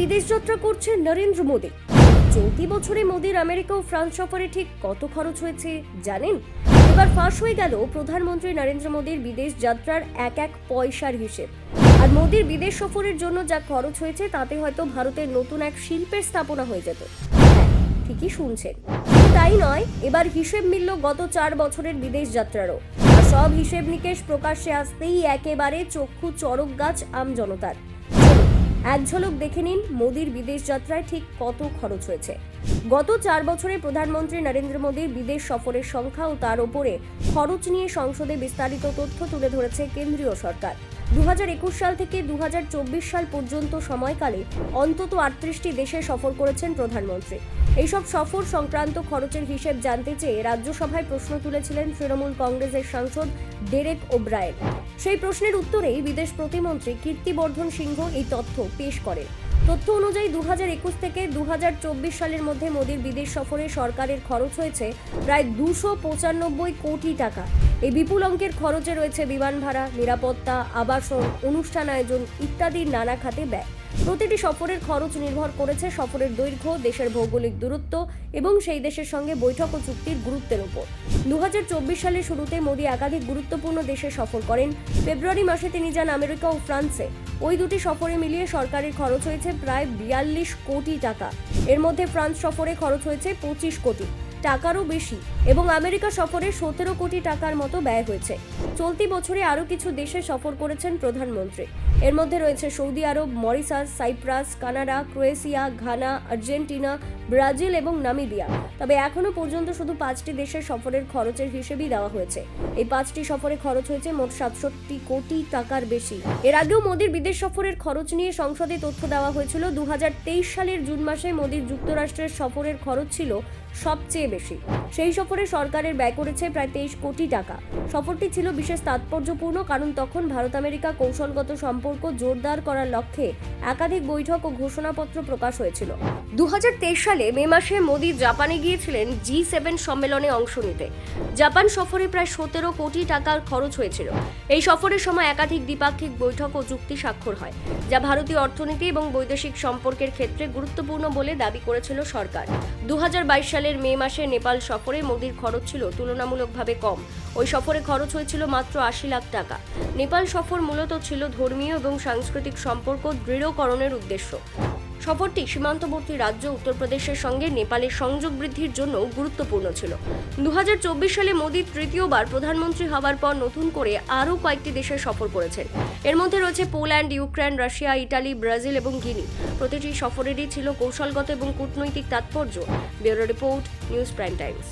বিদেশ যাত্রা করছে নরেন্দ্র মোদী। চলতি বছরে মোদীর আমেরিকা ও ফ্রান্স সফরে ঠিক কত খরচ হয়েছে জানেন? এবার ফাঁস হয়ে গেল প্রধানমন্ত্রী নরেন্দ্র মোদীর বিদেশ যাত্রার এক এক পয়সার হিসেব। আর মোদীর বিদেশ সফরের জন্য যা খরচ হয়েছে তাতে হয়তো ভারতের নতুন এক শিল্পের স্থাপনা হয়ে যেত। হ্যাঁ, ঠিকই শুনছেন। তাই নয়, এবার হিসেব মিলল গত 4 বছরের বিদেশ যাত্রারও। আর সব হিসেব নিকেশ প্রকাশ্যে আসতেই একেবারে চক্ষু চড়ক গাছ আমজনতার। এক ঝলক দেখে নিন মোদীর বিদেশ যাত্রায় ঠিক কত খরচ হয়েছে। গত 4 বছরে প্রধানমন্ত্রী নরেন্দ্র মোদীর বিদেশ সফরের সংখ্যা ও তার উপরে খরচ নিয়ে সংসদে বিস্তারিত তথ্য তুলে ধরেছে কেন্দ্রীয় সরকার। 2021 সাল থেকে 2024 সাল পর্যন্ত সময়কালে অন্তত 38টি দেশে সফর করেছেন প্রধানমন্ত্রী। এইসব সফর সংক্রান্ত খরচের হিসেব জানতে চেয়ে রাজ্যসভায় প্রশ্ন তুলেছিলেন তৃণমূল কংগ্রেসের সাংসদ ডেরেক ওব্রায়েন। সেই প্রশ্নের উত্তরেই বিদেশ প্রতিমন্ত্রী কীর্তিবর্ধন সিংহ এই তথ্য পেশ করেন। তথ্য অনুযায়ী 2021 থেকে 2024 সালের মধ্যে মোদীর বিদেশ সফরে সরকারের খরচ হয়েছে প্রায় 295 কোটি টাকা। এই বিপুল অঙ্কের খরচে রয়েছে বিমান ভাড়া, নিরাপত্তা, আবাসন, অনুষ্ঠান আয়োজন ইত্যাদি নানা খাতে ব্যয়। প্রতিটি সফরের খরচ নির্ভর করেছে সফরের দৈর্ঘ্য, দেশের ভৌগোলিক দূরত্ব এবং সেই দেশের সঙ্গে বৈঠক ও চুক্তির গুরুত্বের উপর। 2024 সালের শুরুতে মোদী একাধিক গুরুত্বপূর্ণ দেশে সফর করেন। ফেব্রুয়ারি মাসে তিনি যান আমেরিকা ও ফ্রান্সে। ওই দুটি সফরে মিলিয়ে সরকারের খরচ হয়েছে প্রায় 42 কোটি টাকা। এর মধ্যে ফ্রান্স সফরে খরচ হয়েছে 25 কোটি টাকারও বেশি এবং আমেরিকা সফরে 17 কোটি টাকার মতো ব্যয় হয়েছে। চলতি বছরে আরও কিছু দেশে সফর করেছেন প্রধানমন্ত্রী। এর মধ্যে রয়েছে Saudi Arab, Mauritius, Cyprus, Canada, Croatia, Ghana, Argentina, Brazil এবং নামিবিয়া। তবে এখনো পর্যন্ত শুধু 5টি দেশের সফরের খরচের হিসেবেই দেওয়া হয়েছে। এই 5টি সফরে খরচ হয়েছে মোট 67 কোটি টাকার বেশি। এর আগেও মোদীর বিদেশ সফরের খরচ নিয়ে সংসদে তথ্য দেওয়া হয়েছিল। 2023 সালের জুন মাসে মোদীর যুক্তরাষ্ট্রের সফরের খরচ ছিল সবচেয়ে বেশি। সেই সফরে সরকারের ব্যয় করেছে প্রায় 23 কোটি টাকা। সফরটি ছিল বিশেষ তাৎপর্যপূর্ণ কারণ তখন ভারত আমেরিকা কৌশলগত সম্পর্ক জোরদার করার লক্ষ্যে একাধিক বৈঠক ও ঘোষণাপত্র প্রকাশ হয়েছিল। 2023 সালে মে মাসে মোদী জাপানে গিয়েছিলেন G7 সম্মেলনে অংশ নিতে। জাপান সফরে প্রায় 17 কোটি টাকার খরচ হয়েছিল। এই সফরের সময় একাধিক দ্বিপাক্ষিক বৈঠক ও চুক্তি স্বাক্ষর হয়, যা ভারতীয় অর্থনীতি এবং বৈদেশিক সম্পর্কের ক্ষেত্রে গুরুত্বপূর্ণ বলে দাবি করেছিল সরকার। 2022 সালের মে মাসে নেপাল সফরে মোদীর খরচ ছিল তুলনামূলকভাবে কম। ওই সফরে খরচ হয়েছিল মাত্র 80 লাখ টাকা। নেপাল সফর মূলত ছিল ধর্মীয় এবং সাংস্কৃতিক সম্পর্ক দৃঢ়করণের উদ্দেশ্য। সফরটি সীমান্তবর্তী রাজ্য উত্তরপ্রদেশের সঙ্গে নেপালের সংযোগ বৃদ্ধির জন্য গুরুত্বপূর্ণ ছিল। 2024 সালে মোদী তৃতীয়বার প্রধানমন্ত্রী হওয়ার পর নতুন করে আরও কয়েকটি দেশে সফর করেছেন। এর মধ্যে রয়েছে Poland, Ukraine, Russia, Italy, Brazil এবং গিনি। প্রতিটি সফরেরই ছিল কৌশলগত এবং কূটনৈতিক তাৎপর্য। Bureau report, news prime Times.